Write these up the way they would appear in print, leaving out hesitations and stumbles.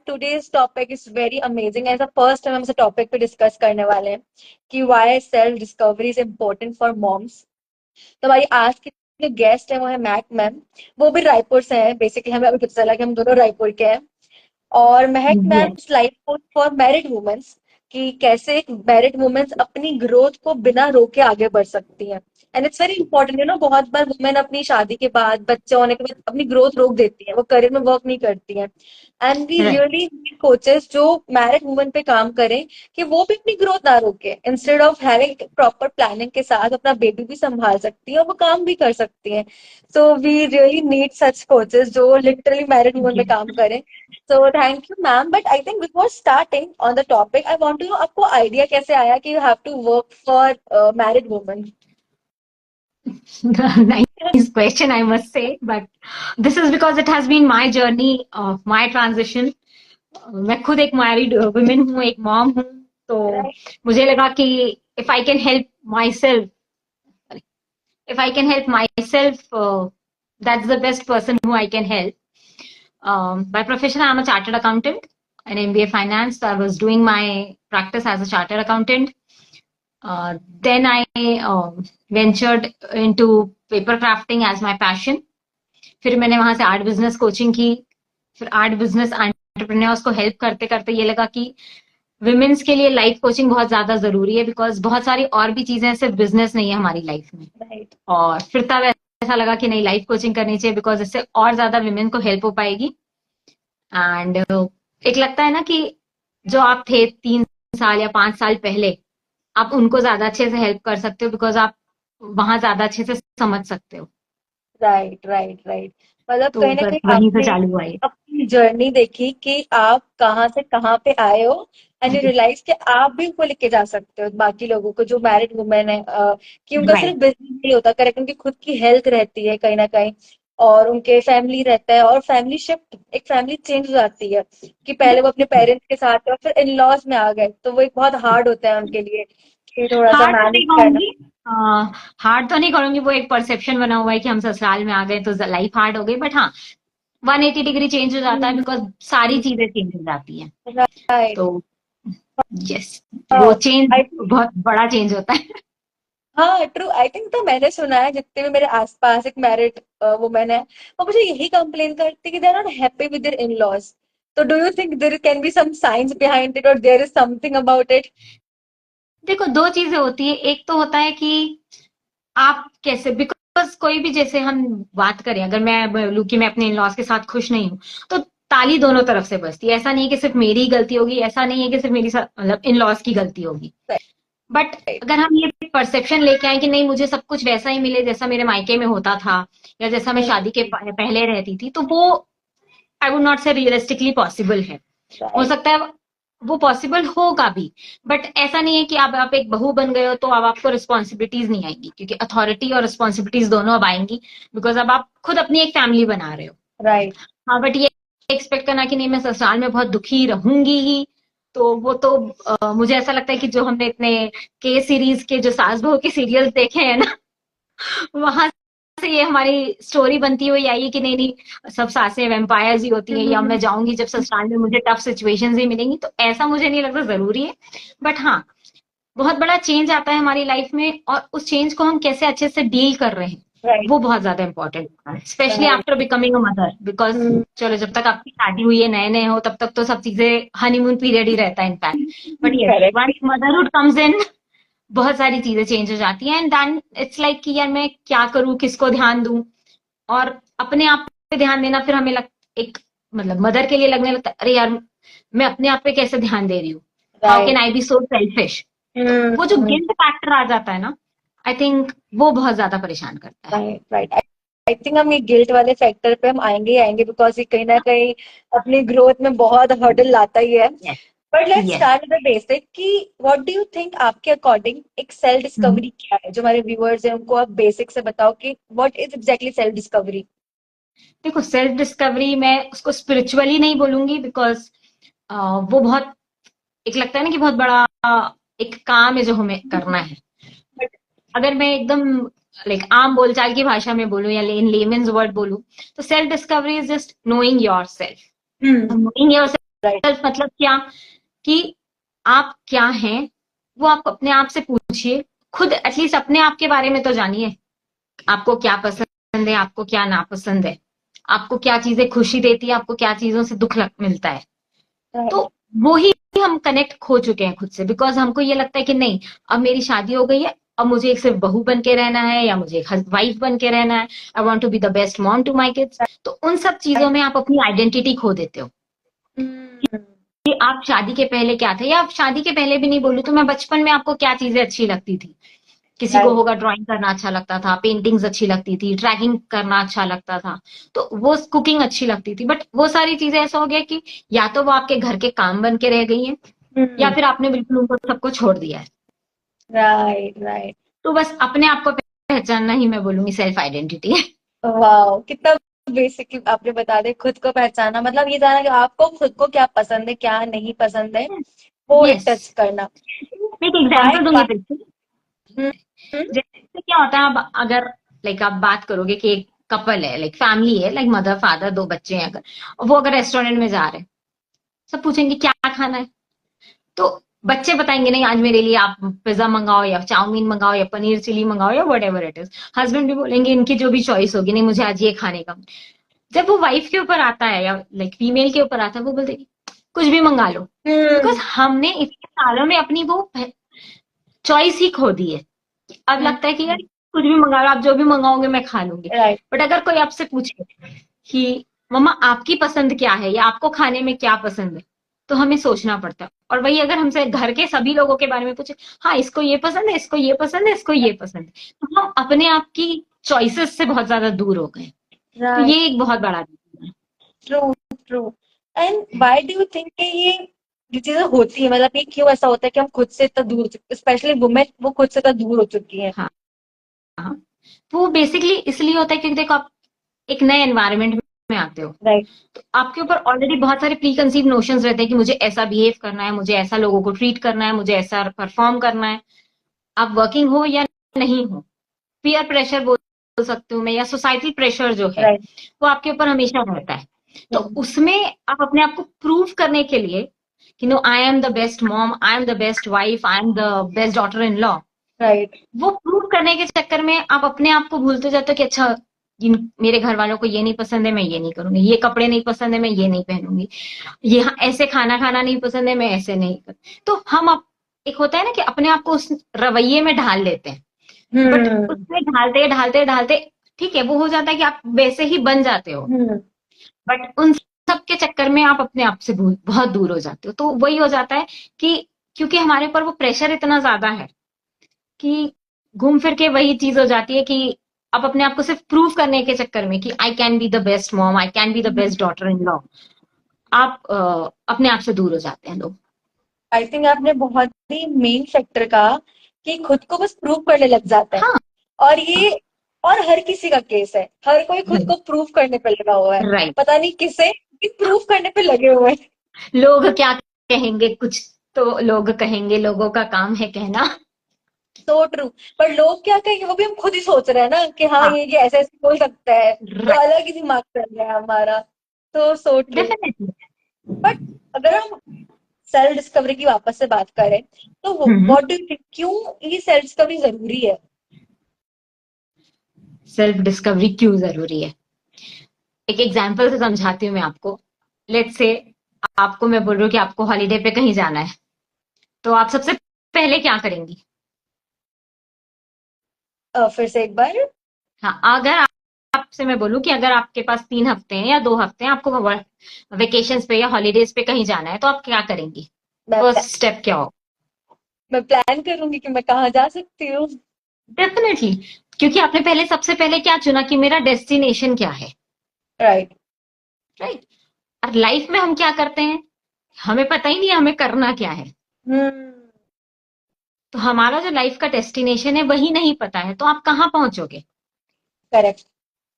today's topic is very amazing. As a first time हम इस topic पे discuss करने वाले हैं कि why self discovery is important for moms. तो हमारी आज की जो गेस्ट है वो है महक मैम। वो भी रायपुर से हैं। बेसिकली हमें अभी पता चला कि हम दोनों रायपुर के हैं। और Mahak ma'am Yes. Life coach for married womens कि कैसे एक मैरिड वुमेन्स अपनी ग्रोथ को बिना रोके आगे बढ़ सकती हैं। एंड इट्स वेरी इंपॉर्टेंट बहुत बार वुमेन अपनी शादी के बाद बच्चे होने के बाद अपनी ग्रोथ रोक देती है, वो करियर में वर्क नहीं करती है। And we Right. Really coaches जो मैरिड वुमेन पे काम करें कि वो भी अपनी ग्रोथ ना रोके, instead of having proper planning के साथ अपना बेबी भी संभाल सकती है और वो काम भी कर सकती है। So we really need such coaches जो लिटरली मैरिड वुमेन पे Yes. काम करें। So thank you, ma'am. But I think before starting on the topic, I want to know आपको idea कैसे आया कि you have to work for married women? Nice question, I must say, but this is because it has been my journey of my transition. मैं खुद एक married women हूँ, एक mom हूँ, तो Right. मुझे लगा कि if I can help myself, that's the best person who I can help. By profession, I'm a chartered accountant, an MBA finance. So I was doing my practice as a chartered accountant. Then I ventured into paper crafting as my passion. फिर मैंने वहां से art business coaching की, फिर art business entrepreneurs को help करते करते ये लगा कि विमेन्स के लिए लाइफ कोचिंग बहुत ज्यादा जरूरी है, बिकॉज बहुत सारी और भी चीजें सिर्फ बिजनेस नहीं है हमारी लाइफ में। Right. और फिर तब ऐसा लगा कि नहीं, लाइफ कोचिंग करनी चाहिए, बिकॉज इससे और ज्यादा विमेन को हेल्प हो पाएगी। एंड एक लगता है ना कि जो आप थे 3 साल या 5 साल पहले, आप उनको ज्यादा अच्छे से हेल्प कर सकते हो, बिकॉज आप वहां ज्यादा अच्छे से समझ सकते हो। Right right right. मतलब तो कहीं ना बस कहीं वहीं से आपने चालू हुआ ये। अपनी जर्नी देखी कि आप कहाँ से कहाँ पे आए हो एंड यू रियलाइज कि आप भी उनको लेके जा सकते हो बाकी लोगों को जो मैरिड वुमेन है, कि उनका सिर्फ राइट। बिजनेस नहीं होता, करेक्ट, उनकी खुद की हेल्थ रहती है कहीं ना कहीं, और उनके फैमिली रहता है और फैमिली शिफ्ट, एक फैमिली चेंज हो जाती है कि पहले वो अपने पेरेंट्स के साथ थे और फिर इन लॉज में आ गए, तो वो एक बहुत हार्ड होता है उनके लिए कि थोड़ा सा हार्ड तो मैनेज नहीं करना। कहूंगी, हार्ड तो नहीं करूंगी, वो एक परसेप्शन बना हुआ है कि हम ससुराल में आ गए तो लाइफ हार्ड हो गई, बट हाँ 180 डिग्री चेंज हो जाता है, बिकॉज सारी चीजें चेंज हो जाती हैं। राइट। तो यस, वो चेंज आई बहुत बड़ा चेंज होता है। हाँ ट्रू, आई थिंक तो मैंने सुना है जितने भी मेरे आसपास एक मैरिड वुमेन है वो मुझे यही कंप्लेन करती कि they are not happy with their in laws. तो do you think there can be some science behind it और there is something about it? देखो, दो चीजें होती है, एक तो होता है कि आप कैसे, बिकॉज कोई भी, जैसे हम बात करें, अगर मैं बोलूं कि मैं अपने इन लॉज के साथ खुश नहीं हूँ, तो ताली दोनों तरफ से बजती है। ऐसा नहीं है कि सिर्फ मेरी ही गलती होगी, ऐसा नहीं है कि सिर्फ मेरी मतलब इन लॉज की गलती होगी। But right. अगर हम ये परसेप्शन लेके आए कि नहीं, मुझे सब कुछ वैसा ही मिले जैसा मेरे मायके में होता था, या जैसा मैं शादी के पहले रहती थी, तो वो आई वुड नॉट से रियलिस्टिकली पॉसिबल है। हो राइट। सकता है वो पॉसिबल होगा भी, बट ऐसा नहीं है कि अब आप एक बहू बन गए हो तो अब आपको रिस्पॉन्सिबिलिटीज नहीं आएंगी, क्योंकि अथॉरिटी और रिस्पॉन्सिबिलिटीज दोनों अब आएंगी, बिकॉज अब आप खुद अपनी एक फैमिली बना रहे हो। राइट। हाँ, बट ये एक्सपेक्ट करना कि नहीं मैं ससुराल में बहुत दुखी रहूंगी ही, तो वो तो मुझे ऐसा लगता है कि जो हमने इतने के सीरीज के जो सास बहू के सीरियल्स देखे हैं ना, वहां से ये हमारी स्टोरी बनती हुई आई है कि नहीं नहीं, सब सासें वैम्पायर्स ही होती हैं, या मैं जाऊंगी जब ससुराल में मुझे टफ सिचुएशंस ही मिलेंगी, तो ऐसा मुझे नहीं लगता जरूरी है। बट हाँ, बहुत बड़ा चेंज आता है हमारी लाइफ में, और उस चेंज को हम कैसे अच्छे से डील कर रहे हैं, राइट। वो बहुत ज्यादा इंपॉर्टेंट है, specially right. After becoming a mother. Because चलो, जब तक आपकी शादी हुई है, नए नए हो, तब तक तो सब चीजें हनीमून पीरियड ही रहता है in fact, but yes, correct. Once motherhood comes in, बहुत सारी चीजें चेंज हो जाती हैं, एंड देन इट्स लाइक कि यार मैं क्या करूं, किसको ध्यान दूं, और अपने आप पे ध्यान देना फिर हमें एक मतलब मदर के लिए लगने लगता है, अरे यार मैं अपने आप पे कैसे ध्यान दे रही हूँ, how can right. I be so selfish. तो वो जो गिल्ट फैक्टर आ जाता है ना, आई थिंक वो बहुत ज्यादा परेशान करता है। राइट। राइट। आई थिंक हम ये गिल्ट वाले फैक्टर पे हम आएंगे ही आएंगे बिकॉज ये कहीं ना कहीं अपनी ग्रोथ में बहुत हर्डल लाता ही है। Yes. But let's yes. Start with the basic कि व्हाट डू यू थिंक आपके अकॉर्डिंग एक सेल्फ डिस्कवरी क्या है? जो हमारे व्यूअर्स हैं उनको आप बेसिक से बताओ कि what is exactly self discovery? देखो, सेल्फ डिस्कवरी मैं उसको स्पिरिचुअली नहीं बोलूंगी, बिकॉज वो बहुत, एक लगता है ना कि बहुत बड़ा एक काम है जो हमें करना है। बट अगर मैं एकदम लाइक आम बोलचाल की भाषा में बोलूं, या इन लेमेन्स वर्ड बोलूं, तो self discovery is just knowing your self. Knowing your right self मतलब क्या, कि आप क्या हैं वो आप अपने आप से पूछिए, खुद एटलीस्ट अपने आप के बारे में तो जानिए। आपको क्या पसंद है, आपको क्या नापसंद है, आपको क्या चीजें खुशी देती है, आपको क्या चीजों से दुख मिलता है। तो राइट वो ही हम कनेक्ट खो चुके हैं खुद से, बिकॉज हमको ये लगता है कि नहीं, अब मेरी शादी हो गई है, अब मुझे एक सिर्फ बहू बन के रहना है या मुझे एक वाइफ बन के रहना है। I want to be the best mom to my kids. तो उन सब चीजों में आप अपनी आइडेंटिटी खो देते हो राइट कि आप शादी के पहले क्या थे, या आप शादी के पहले भी नहीं बोलूं तो मैं बचपन में आपको क्या चीजें अच्छी लगती थी। किसी को होगा ड्राइंग करना अच्छा लगता था, पेंटिंग्स अच्छी लगती थी, ट्रैकिंग करना अच्छा लगता था, तो वो कुकिंग अच्छी लगती थी। बट वो सारी चीजें ऐसा हो गया कि या तो वो आपके घर के काम बन के रह गई हैं, या फिर आपने बिल्कुल उनको सबको छोड़ दिया है। Right right. तो बस अपने आप को पहचानना ही मैं बोलूंगी सेल्फ आइडेंटिटी है। वाह, कितना बेसिकली आपने बता दे, खुद को पहचाना मतलब ये जाना कि आपको खुद को क्या पसंद है क्या नहीं पसंद है, वो एक यस, टच करना। मैं एक बाय एग्जाम्पल दूंगी बाय। देखिए। जैसे क्या होता है, अब अगर लाइक आप बात करोगे कि एक कपल है, लाइक फैमिली है, लाइक मदर फादर दो बच्चे हैं, अगर वो अगर रेस्टोरेंट में जा रहे हैं, सब पूछेंगे क्या खाना है, तो बच्चे बताएंगे नहीं आज मेरे लिए आप पिज्जा मंगाओ या चाउमीन मंगाओ या पनीर चिली मंगाओ या what ever it is. Husband भी बोलेंगे इनकी जो भी चॉइस होगी, नहीं मुझे आज ये खाने का। जब वो वाइफ के ऊपर आता है या लाइक फीमेल के ऊपर आता है, वो बोलते हैं कुछ भी मंगा लो, बिकॉज हमने इतने सालों में अपनी वो चॉइस ही खो दी है। अब लगता है कि यार कुछ भी मंगा लो, आप जो भी मंगाओगे मैं खा लूंगी। राइट बट अगर कोई आपसे पूछे कि मम्मा आपकी पसंद क्या है या आपको खाने में क्या पसंद है, तो हमें सोचना पड़ता है। और वही अगर हमसे घर के सभी लोगों के बारे में पूछे, हाँ इसको ये पसंद है, इसको ये पसंद है, इसको ये पसंद है, तो हम अपने आप की चॉइसेस से बहुत ज्यादा दूर हो गए। तो राइट। ये एक बहुत बड़ा रीजन है। True true. And why do you think कि ये चीजें होती है, मतलब ये क्यों ऐसा होता है कि हम खुद से इतना दूर, स्पेशली वुमेन वो खुद से इतना दूर हो चुकी हैं। हाँ हाँ, वो बेसिकली इसलिए होता है क्योंकि देखो आप एक नए एनवायरनमेंट में आते हो, राइट। तो आपके ऊपर ऑलरेडी बहुत सारे प्री कंसीव नोशंस रहते हैं कि मुझे ऐसा बिहेव करना है, मुझे ऐसा लोगों को ट्रीट करना है, मुझे ऐसा परफॉर्म करना है। आप वर्किंग हो या नहीं हो, पीयर प्रेशर बोल सकती हूँ मैं, या सोसाइटल प्रेशर जो है राइट। वो आपके ऊपर हमेशा रहता है। तो उसमें आप अपने आप को प्रूव करने के लिए कि no I am the best mom, I am the best wife, I am the best daughter in law, right. वो प्रूव करने के चक्कर में आप अपने आप को भूलते जाते हो कि अच्छा मेरे घर वालों को ये नहीं पसंद है, मैं ये नहीं करूंगी, ये कपड़े नहीं पसंद है, मैं ये नहीं पहनूंगी, ये ऐसे खाना खाना नहीं पसंद है, मैं ऐसे नहीं कर। तो हम एक होता है ना कि अपने आप को उस रवैये में ढाल लेते हैं। बट हम्म उसमें ढालते ढालते ढालते ठीक है वो हो जाता है कि आप वैसे ही बन जाते हो, हम्म बट उन सब के चक्कर में आप अपने आप से बहुत दूर हो जाते हो। तो वही हो जाता है कि क्योंकि हमारे ऊपर वो प्रेशर इतना ज्यादा है कि घूम फिर के वही चीज हो जाती है कि आप अपने आप को सिर्फ प्रूव करने के चक्कर में कि I can be the best mom, I can be the best daughter in law, आप अपने आप से दूर हो जाते हैं लोग। आई थिंक आपने बहुत ही मेन फैक्टर कहा कि खुद को बस प्रूव करने लग जाते हैं। हाँ, और ये और हर किसी का केस है, हर कोई खुद को प्रूव करने पे लगा हुआ है, राइट। पता नहीं किसे, कि प्रूव करने पे लगे हुए हैं। लोग क्या कहेंगे, कुछ तो लोग कहेंगे, लोगों का काम है कहना। So true. पर लोग क्या कहेंगे वो भी हम खुद ही सोच रहे हैं ना कि हाँ हाँ, ये ऐसे ऐसे बोल सकता है, तो राइट, अलग ही दिमाग चल रहा है हमारा। तो सो ट्रू। डेफिनेटली। बट अगर हम सेल्फ डिस्कवरी की वापस से बात करें, तो व्हाट डू यू थिंक क्यों ये सेल्फ डिस्कवरी जरूरी है? सेल्फ डिस्कवरी क्यों जरूरी है, एक एग्जाम्पल से समझाती हूँ मैं आपको। लेट्स से आपको मैं बोल रही हूँ कि आपको हॉलीडे पे कहीं जाना है, तो आप सबसे पहले क्या करेंगी? फिर से एक बार। हाँ, अगर आपसे मैं बोलूँ कि अगर आपके पास 3 हफ्ते हैं या 2 हफ्ते हैं, आपको वेकेशन पे या हॉलीडेज पे कहीं जाना है, तो आप क्या करेंगी? मैं फर्स्ट स्टेप क्या हो? मैं प्लान करूंगी कि मैं कहाँ जा सकती हूँ। डेफिनेटली, क्योंकि आपने पहले सबसे पहले क्या चुना कि मेरा डेस्टिनेशन क्या है। राइट। राइट। और लाइफ में हम क्या करते हैं, हमें पता ही नहीं है हमें करना क्या है। हम्म तो हमारा जो लाइफ का डेस्टिनेशन है वही नहीं पता है, तो आप कहाँ पहुंचोगे? करेक्ट।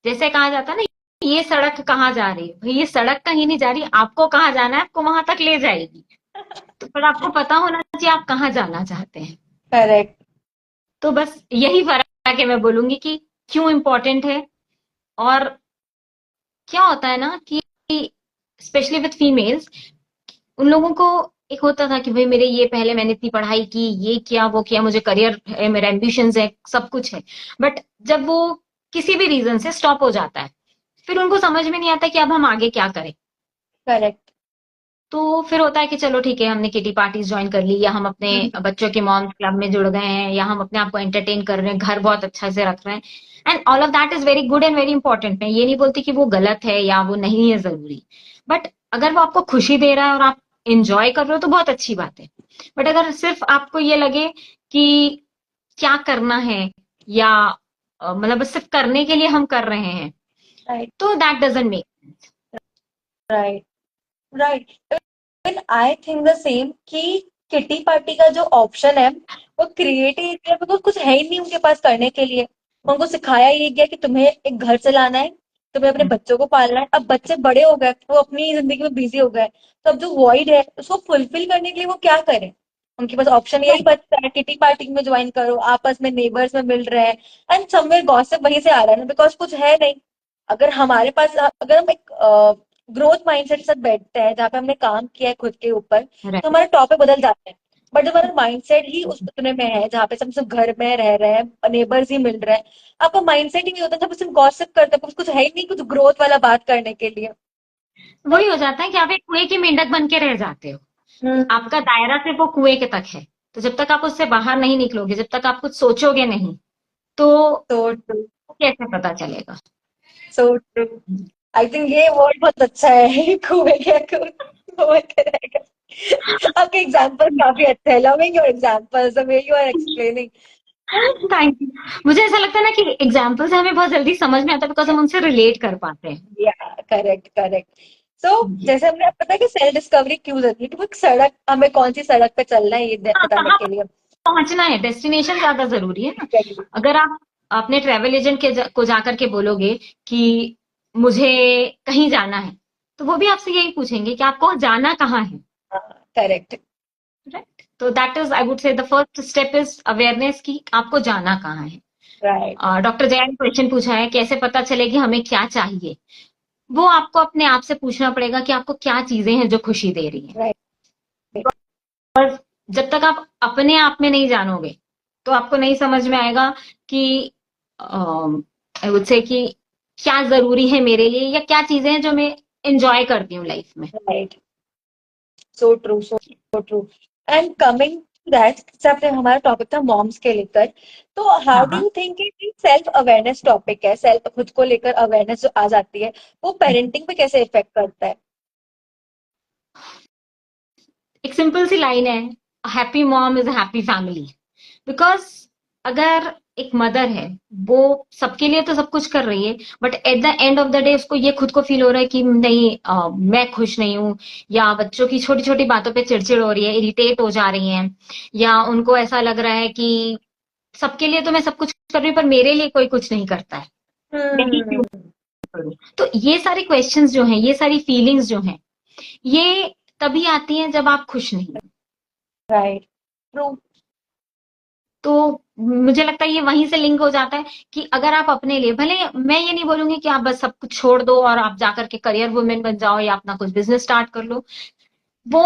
जैसे कहा जाता है ना, ये सड़क कहाँ जा रही है, भाई ये सड़क कहीं नहीं जा रही, आपको कहाँ जाना है, आपको वहां तक ले जाएगी। तो पर आपको पता होना चाहिए आप कहाँ जाना चाहते हैं। करेक्ट। तो बस यही फर्क है, मैं बोलूंगी कि क्यों इंपॉर्टेंट है। और क्या होता है ना कि स्पेशली विथ फीमेल्स, उन लोगों को एक होता था कि भाई मेरे ये पहले मैंने इतनी पढ़ाई की, ये किया, वो किया, मुझे करियर है, मेरा एम्बिशंस है, सब कुछ है। बट जब वो किसी भी रीजन से स्टॉप हो जाता है, फिर उनको समझ में नहीं आता कि अब हम आगे क्या करें। करेक्ट। तो फिर होता है कि चलो ठीक है, हमने किटी पार्टीज ज्वाइन कर ली, या हम अपने बच्चों के मॉम्स क्लब में जुड़ गए हैं, या हम अपने आप को एंटरटेन कर रहे हैं, घर बहुत अच्छा से रख रहे हैं। And all of that is very good and very important. मैं ये नहीं बोलती कि वो गलत है या वो नहीं है जरूरी, बट अगर वो आपको खुशी दे रहा है और आप इंजॉय कर रहे हो तो बहुत अच्छी बात है। बट अगर सिर्फ आपको ये लगे कि क्या करना है, या मतलब बस सिर्फ करने के लिए हम कर रहे हैं, राइट। तो that doesn't make. Right. Right. Even I think the same कि किटी पार्टी का जो ऑप्शन है वो क्रिएट ही किया बिकॉज कुछ है ही नहीं उनके पास करने के लिए। उनको सिखाया ये गया कि तुम्हें एक घर चलाना है, तुम्हें अपने बच्चों को पालना है। अब बच्चे बड़े हो गए, वो अपनी जिंदगी में बिजी हो गए, तो अब जो वॉइड है उसको फुलफिल करने के लिए वो क्या करें? उनके पास ऑप्शन यही बचता है, किटी पार्टी में ज्वाइन करो, आपस में नेबर्स में मिल रहे हैं, एंड समवेयर गॉसिप वहीं से आ रहा है ना, बिकॉज कुछ है नहीं। अगर हमारे पास, अगर हम एक ग्रोथ माइंडसेट के साथ बैठते हैं जहाँ पे हमने काम किया है खुद के ऊपर, तो हमारे टॉपिक बदल जाते हैं। बट जब हमारा माइंडसेट ही उस उतने में है जहाँ पे हम सिर्फ घर में रह रहे हैं, नेबर्स ही मिल रहे हैं, आपका माइंडसेट ही नहीं होता, जब सिर्फ गॉसिप करते हैं, कुछ है ही नहीं कुछ ग्रोथ वाला बात करने के लिए। वही हो जाता है कि आप एक कुएं की मेंढक बन के रह जाते हो। हम्म। आपका दायरा सिर्फ वो कुएं के तक है। तो जब तक आप उससे बाहर नहीं निकलोगे, जब तक आप कुछ सोचोगे नहीं, तो सो ट्रू। कैसे पता चलेगा। So true. आई थिंक ये वर्ड बहुत अच्छा है कुएं के कुएं के रहेगा। आपके एग्जाम्पल काफी अच्छे हैं, loving your examples the way you are explaining. Thank you. मुझे ऐसा लगता है ना कि एग्जाम्पल से हमें बहुत जल्दी समझ में आता है, बिकॉज हम उनसे रिलेट कर पाते हैं। या करेक्ट करेक्ट। सो जैसे हमने पता है कि सेल्फ डिस्कवरी क्यों जरूरी है, कि वो सड़क हमें कौन सी सड़क पे चलना है ये हाँ, बताने कहाँ के लिए। पहुंचना है, डेस्टिनेशन ज्यादा जरूरी है ना। Exactly. अगर आप अपने ट्रेवल एजेंट को जाकर के बोलोगे कि मुझे कहीं जाना है, तो वो भी आपसे यही पूछेंगे कि आपको जाना कहाँ है। करेक्ट। राइट, तो that is, I would say, the first step is awareness की आपको जाना कहाँ राइट। है। डॉक्टर जया ने क्वेश्चन पूछा है, कैसे पता चले कि हमें क्या चाहिए। वो आपको अपने आप से पूछना पड़ेगा कि आपको क्या चीजें हैं जो खुशी दे रही हैं। राइट। और जब तक आप अपने आप में नहीं जानोगे, तो आपको नहीं समझ में आएगा कि आई वुड से कि क्या जरूरी है मेरे लिए, या क्या चीजें हैं जो मैं एंजॉय करती हूँ लाइफ में। Right. So true, so true. And coming to that, जैसे आपने हमारा टॉपिक था मॉम्स के लेकर, तो हाउ डू हाँ, यू थिंक कि सेल्फ अवेयरनेस टॉपिक है, सेल्फ खुद को लेकर अवेयरनेस जो आ जाती है, वो पेरेंटिंग पे कैसे इफेक्ट करता है? एक सिंपल सी लाइन है, happy mom is a happy family. Because अगर एक मदर है, वो सबके लिए तो सब कुछ कर रही है, but at the end of the day उसको ये खुद को फील हो रहा है कि नहीं, मैं खुश नहीं हूँ, या बच्चों की छोटी छोटी बातों पे चिड़चिड़ हो रही है, इरिटेट हो जा रही हैं, या उनको ऐसा लग रहा है कि सबके लिए तो मैं सब कुछ कर रही हूँ पर मेरे लिए कोई कुछ नहीं करता है, मैं ही क्यों हम्म। करूँ। तो ये सारी क्वेश्चंस जो हैं, ये सारी फीलिंग्स जो हैं, ये तभी आती हैं जब आप खुश नहीं हो। राइट। ट्रू। तो मुझे लगता है ये वहीं से लिंक हो जाता है कि अगर आप अपने लिए, भले मैं ये नहीं बोलूंगी कि आप बस सब कुछ छोड़ दो और आप जाकर के करियर वुमेन बन जाओ या अपना कुछ बिजनेस स्टार्ट कर लो, वो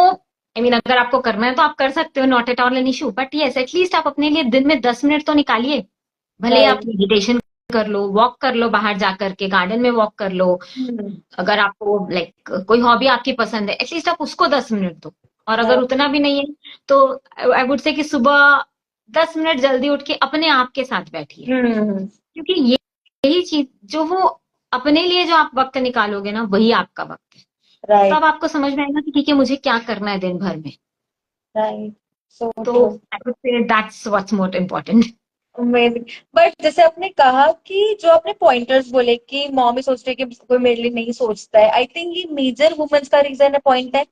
अगर आपको करना है तो आप कर सकते हो, not at all an issue, but yes at least आप अपने लिए दिन में 10 मिनट तो निकालिए। भले आप राइट। मेडिटेशन कर लो, वॉक कर लो, बाहर जाकर के गार्डन में वॉक कर लो। हम्म। अगर आपको लाइक कोई हॉबी आपकी पसंद है, एटलीस्ट आप उसको 10 मिनट दो। और अगर उतना भी नहीं है, तो आई वुड से कि सुबह 10 मिनट जल्दी उठ के अपने आप के साथ बैठिए। हम्म। क्योंकि यही चीज जो वो अपने लिए जो आप वक्त निकालोगे ना, वही आपका वक्त है। राइट। तब आपको समझ में आएगा कि ठीक है, मुझे क्या करना है दिन भर में। राइट। सो तो true. I would say that's what's more important. Amazing. But जैसे आपने कहा कि जो आपने पॉइंटर्स बोले कि मॉम ही सोचती है कि कोई मेरे लिए नहीं सोचता है, आई थिंक ये मेजर वुमेन्स का रीजन है, पॉइंट है।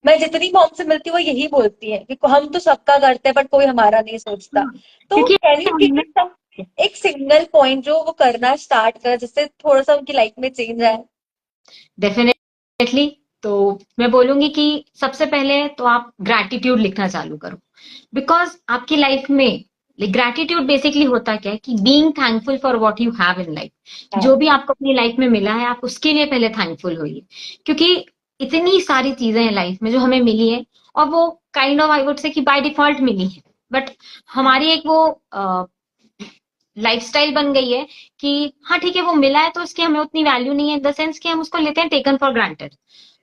मैं जितनी मॉम से मिलती हूँ वो यही बोलती है कि हम तो सबका करते हैं बट कोई हमारा नहीं सोचता। तो क्योंकि कैन यू गिव हमने मी सम एक सिंगल पॉइंट जो वो करना स्टार्ट कर जिससे थोड़ा सा उनकी लाइफ में चेंज आए? डेफिनेटली, तो मैं बोलूंगी कि सबसे पहले तो आप ग्रैटिट्यूड लिखना चालू करो। बिकॉज आपकी लाइफ में ग्रैटिट्यूड बेसिकली होता क्या है कि being thankful for what you have in life. हाँ। जो भी आपको अपनी लाइफ में मिला है, आप उसके लिए पहले थैंकफुल होइए। क्योंकि इतनी सारी चीजें हैं लाइफ में जो हमें मिली है, और वो kind of I would say कि बाय डिफॉल्ट मिली है, बट हमारी एक वो लाइफस्टाइल बन गई है कि हाँ ठीक है वो मिला है तो उसकी हमें उतनी वैल्यू नहीं है, इन द सेंस कि हम उसको लेते हैं टेकन फॉर ग्रांटेड।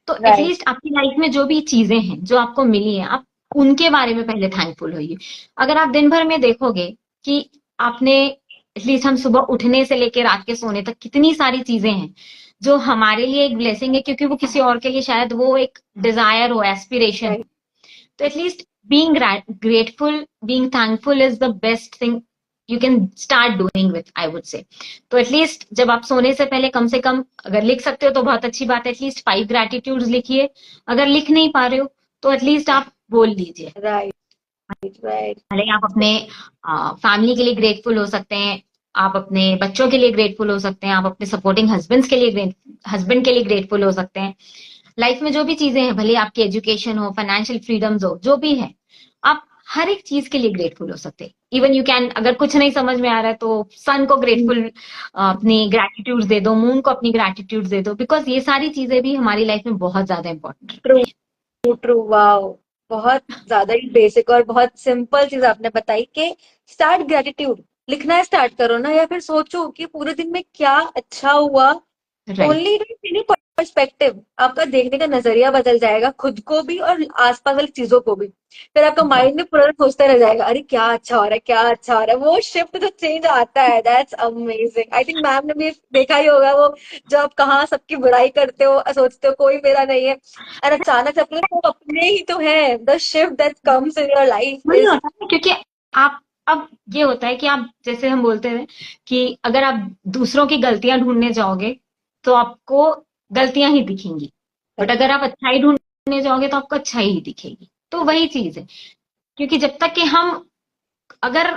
तो राइट। एटलीस्ट आपकी लाइफ में जो भी चीजें हैं जो आपको मिली है, आप उनके बारे में पहले थैंकफुल होइए। अगर आप दिन भर में देखोगे कि आपने एटलीस्ट, हम सुबह उठने से लेकर रात के सोने तक कितनी सारी चीजें हैं जो हमारे लिए एक ब्लेसिंग है, क्योंकि वो किसी और के लिए शायद वो एक डिजायर हो, एस्पिरेशन राइट। हो। तो at least being grateful, being thankful is the best thing you can start doing with, I would say. तो एटलीस्ट जब आप सोने से पहले कम से कम अगर लिख सकते हो तो बहुत अच्छी बात है, एटलीस्ट 5 ग्रेटिट्यूड्स लिखिए। अगर लिख नहीं पा रहे हो तो एटलीस्ट आप बोल लीजिए। राइट। राइट। भले ही आप अपने फैमिली के लिए ग्रेटफुल हो सकते हैं, आप अपने बच्चों के लिए ग्रेटफुल हो सकते हैं, आप अपने सपोर्टिंग हस्बैंड के लिए ग्रेटफुल हो सकते हैं। लाइफ में जो भी चीजें हैं, भले आपकी एजुकेशन हो, फाइनेंशियल फ्रीडम्स हो, जो भी है, आप हर एक चीज के लिए ग्रेटफुल हो सकते हैं। इवन यू कैन, अगर कुछ नहीं समझ में आ रहा है तो सन को ग्रेटफुल अपनी ग्रेटिट्यूड दे दो, मून को अपनी ग्रेटिट्यूड दे दो, बिकॉज ये सारी चीजें भी हमारी लाइफ में बहुत ज्यादा इंपॉर्टेंट ट्रू। रखती हैं। ट्रू। वाओ। बहुत ज्यादा ही बेसिक और बहुत सिंपल चीज आपने बताई कि स्टार्ट ग्रेटिट्यूड, लिखना स्टार्ट करो ना, या फिर सोचो कि पूरे दिन में क्या अच्छा हुआ। राइट। ओनली इन पर्सपेक्टिव, आपका देखने का नजरिया बदल जाएगा, खुद को भी और आसपास वाली चीजों को भी। फिर आपका माइंड भी पूरा सोचता रह जाएगा, अरे क्या अच्छा हो रहा है, क्या अच्छा हो रहा है। वो शिफ्ट जो चेंज आता है, that's amazing. I think ma'am ने भी देखा ही होगा वो, जब आप कहाँ सबकी बुराई करते हो, सोचते हो कोई मेरा नहीं है, और अचानक से अपने वो अपने ही तो है। The shift that comes in your life वही इज होता है, क्योंकि आप, अब ये होता है कि आप, जैसे हम बोलते हैं कि अगर आप दूसरों की गलतियां ढूंढने जाओगे तो आपको गलतियां ही दिखेंगी, बट अगर आप अच्छाई ढूंढने जाओगे तो आपको अच्छाई ही दिखेगी। तो वही चीज है, क्योंकि जब तक कि हम, अगर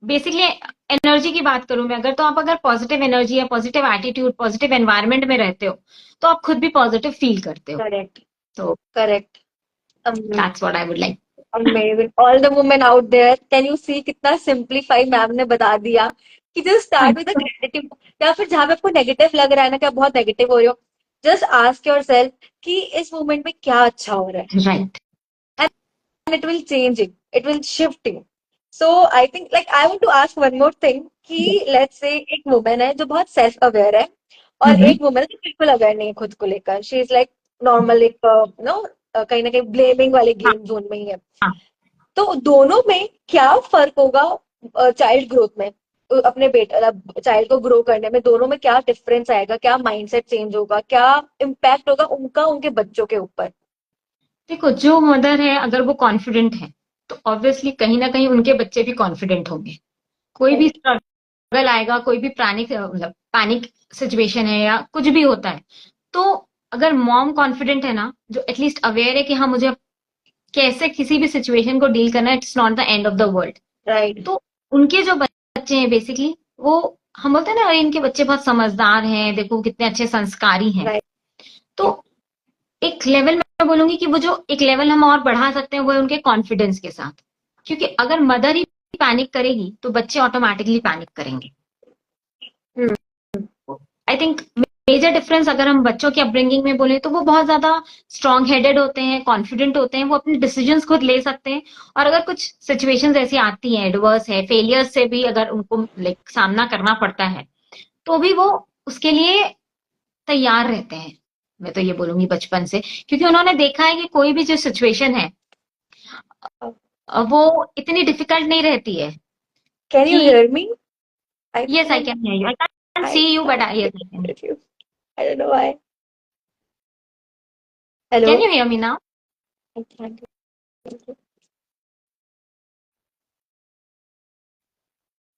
बेसिकली एनर्जी की बात करूं मैं, अगर तो आप अगर पॉजिटिव एनर्जी या पॉजिटिव एटीट्यूड, पॉजिटिव एनवायरनमेंट में रहते हो तो आप खुद भी पॉजिटिव फील करते हो। करेक्ट। तो correct. That's what I would like. Amazing. All the women out there, can you see कितना सिंप्लीफाई मैम ने बता दिया कि जस्ट स्टार्ट विद ग्रेटिट्यूड। या फिर जहां पे आपको नेगेटिव लग रहा है ना कि आप बहुत नेगेटिव हो रहे हो, जस्ट आस्क योर सेल्फ कि इस मोमेंट में क्या अच्छा हो रहा है, right. and it will change it will shift you. So I think, like, I want to ask one more thing कि let's say एक वुमन है जो बहुत सेल्फ अवेयर है, और एक वुमन है जो बिल्कुल अवेयर नहीं है खुद को लेकर, शी इज लाइक नॉर्मल, एक नो कहीं ना कहीं ब्लेमिंग वाले गेम जोन में ही है। तो दोनों में क्या फर्क होगा चाइल्ड ग्रोथ में, अपने बेटा चाइल्ड को ग्रो करने में, दोनों में क्या डिफरेंस आएगा, क्या माइंडसेट चेंज होगा, क्या इम्पैक्ट होगा उनका उनके बच्चों के ऊपर। देखो, जो मदर है अगर वो कॉन्फिडेंट है तो ऑब्वियसली कहीं ना कहीं उनके बच्चे भी कॉन्फिडेंट होंगे। कोई भी राइट। स्ट्रगल आएगा, कोई भी पैनिक, मतलब पैनिक सिचुएशन है या कुछ भी होता है, तो अगर मॉम कॉन्फिडेंट है ना, जो एटलीस्ट अवेयर है कि हाँ मुझे अब कैसे किसी भी सिचुएशन को डील करना है, it's not the end of the world, right. तो उनके जो बच्चे हैं बेसिकली, वो, हम बोलते हैं ना अरे इनके बच्चे बहुत समझदार हैं, देखो कितने अच्छे संस्कारी हैं। राइट। तो एक लेवल मैं बोलूंगी कि वो जो एक लेवल हम और बढ़ा सकते हैं वो है उनके कॉन्फिडेंस के साथ, क्योंकि अगर मदर ही पैनिक करेगी तो बच्चे ऑटोमेटिकली पैनिक करेंगे। आई थिंक मेजर डिफरेंस अगर हम बच्चों की अपब्रिंगिंग में बोले तो वो बहुत ज्यादा स्ट्रांग हेडेड होते हैं, कॉन्फिडेंट होते हैं, वो अपने डिसीजंस खुद ले सकते हैं। और अगर कुछ सिचुएशंस ऐसी आती हैं, एडवर्स है, फेलियर्स से भी अगर उनको लाइक सामना करना पड़ता है, तो भी वो उसके लिए तैयार रहते हैं। मैं तो ये बोलूंगी बचपन से, क्योंकि उन्होंने देखा है कि कोई भी जो सिचुएशन है वो इतनी डिफिकल्ट नहीं रहती है कैन यू कि, hear me? I yes I think can hear you, I can I see you, but can't yes I can. hear you. I don't know why. Hello? Can you hear me now? I can't hear you.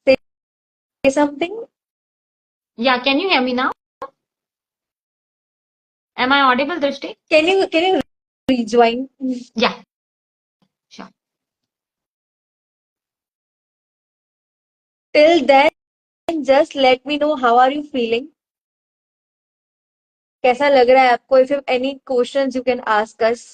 Say something. या can you hear me now? Am I audible, Drishti? Can you rejoin? Yeah, sure. Till then, just let me know how are you feeling. कैसा लग रहा है आपको? If you have any questions, you can ask us.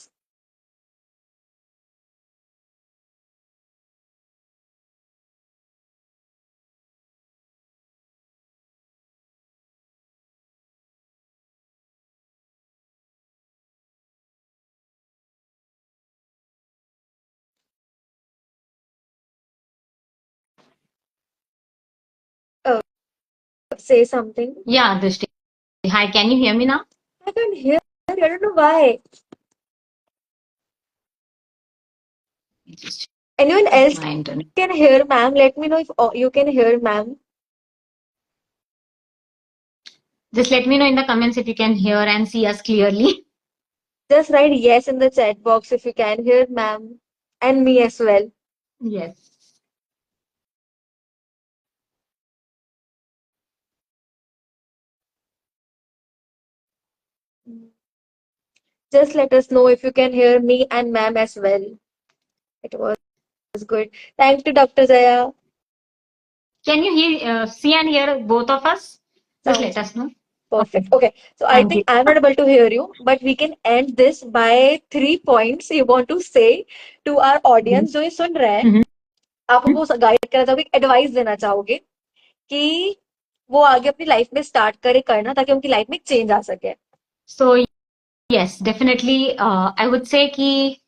say something? Yeah, Drishti. Hi, can you hear me now? I can't hear. I don't know why. Just Anyone check else my internet. can hear, ma'am? Let me know if you can hear, ma'am. Just let me know in the comments if you can hear and see us clearly. Just write yes in the chat box if you can hear, ma'am, and me as well. Yes. Just let us know if you can hear me and ma'am as well. It was good. Thank you, Dr. Jaya. Can you see and hear both of us? Just let Sounds us know. Okay. perfect. Okay, so I Thank you. think I'm not able to hear you, but we can end this by 3 points you want to say to our audience जो ये सुन रहे हैं. Mhm. आप उनको guide करना चाहोगे, advice देना चाहोगे कि वो आगे अपनी लाइफ में स्टार्ट करे करना ताकि उनकी लाइफ में चेंज आ सके. So yes, definitely. I would say कि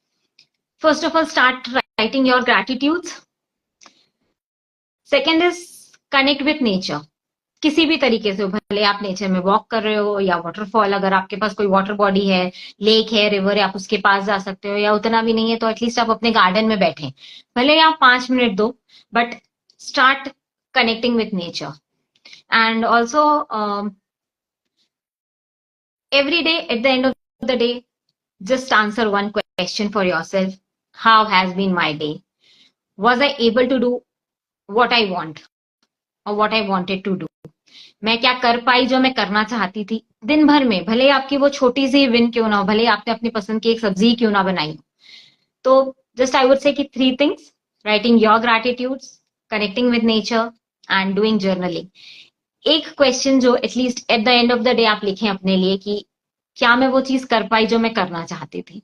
first of all, start writing your gratitudes. Second is connect with nature. किसी भी तरीके से, भले आप नेचर में वॉक कर रहे हो या वाटरफॉल, अगर आपके पास कोई वाटर बॉडी है, लेक है, रिवर है, आप उसके पास जा सकते हो, या उतना भी नहीं है तो एटलीस्ट आप अपने गार्डन में बैठे, भले ही आप 5 मिनट दो, but start connecting with nature. And also every day at the end of the day, just answer one question for yourself. How has been my day? Was I able to do what I want or what I wanted to do? मैं क्या कर पाई जो मैं करना चाहती थी दिन भर में, भले ही आपकी वो छोटी सी विन क्यों ना हो, भले ही आपने अपनी पसंद की एक सब्जी क्यों ना बनाई हो. तो जस्ट आई वुड से कि 3 things: writing your gratitudes, connecting with nature and doing journaling. एक क्वेश्चन जो at least at the end of the day आप लिखें अपने लिए कि क्या मैं वो चीज कर पाई जो मैं करना चाहती थी.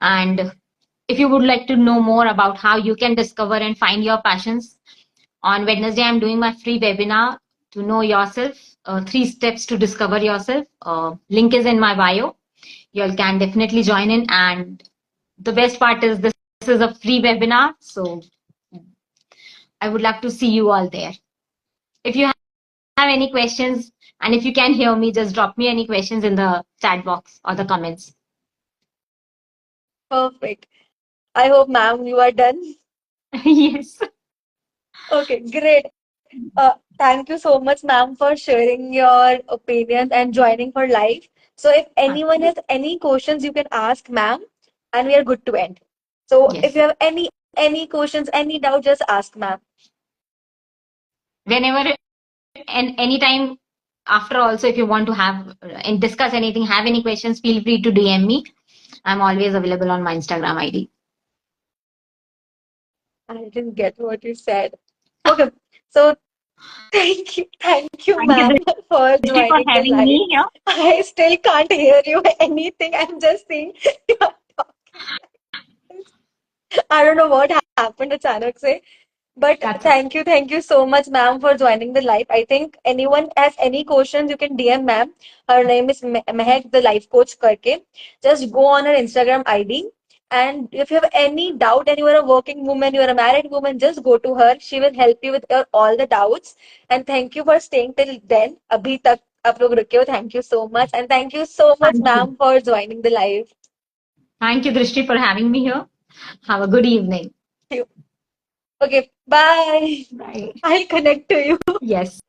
And if you would like to know more about how you can discover and find your passions, on Wednesday, I'm doing my free webinar to know yourself, 3 steps to discover yourself. Link is in my bio. You can definitely join in. And the best part is this is a free webinar. So I would love to see you all there. If you have any questions, and if you can hear me, just drop me any questions in the chat box or the comments. Perfect. I hope, ma'am, you are done. Yes. Okay, great. Thank you so much, ma'am, for sharing your opinions and joining for live. So, if anyone has any questions, you can ask, ma'am, and we are good to end. So, if Yes. you have any questions, any doubt, just ask, ma'am. Whenever and anytime after, also, if you want to have and discuss anything, have any questions, feel free to DM me. I'm always available on my Instagram ID. I didn't get what you said. Okay, so thank you, Thank you, ma'am, for Drishti, for joining the having live. me here. I still can't hear you anything. I'm just saying you're talking. I don't know what happened achanak se. But That's it. thank you so much, ma'am, for joining the live. I think anyone has any questions, you can DM ma'am. Her name is Mehak, the life coach करके. Just go on her Instagram ID. And if you have any doubt and you are a working woman, you are a married woman, just go to her. She will help you with your, all the doubts. And thank you for staying till then. अभी तक आप लोग रुके हो. Thank you so much. And thank you so much, Thank you. ma'am, for joining the live. Thank you, Drishti, for having me here. Have a good evening. Okay, bye. Bye. I'll connect to you. Yes.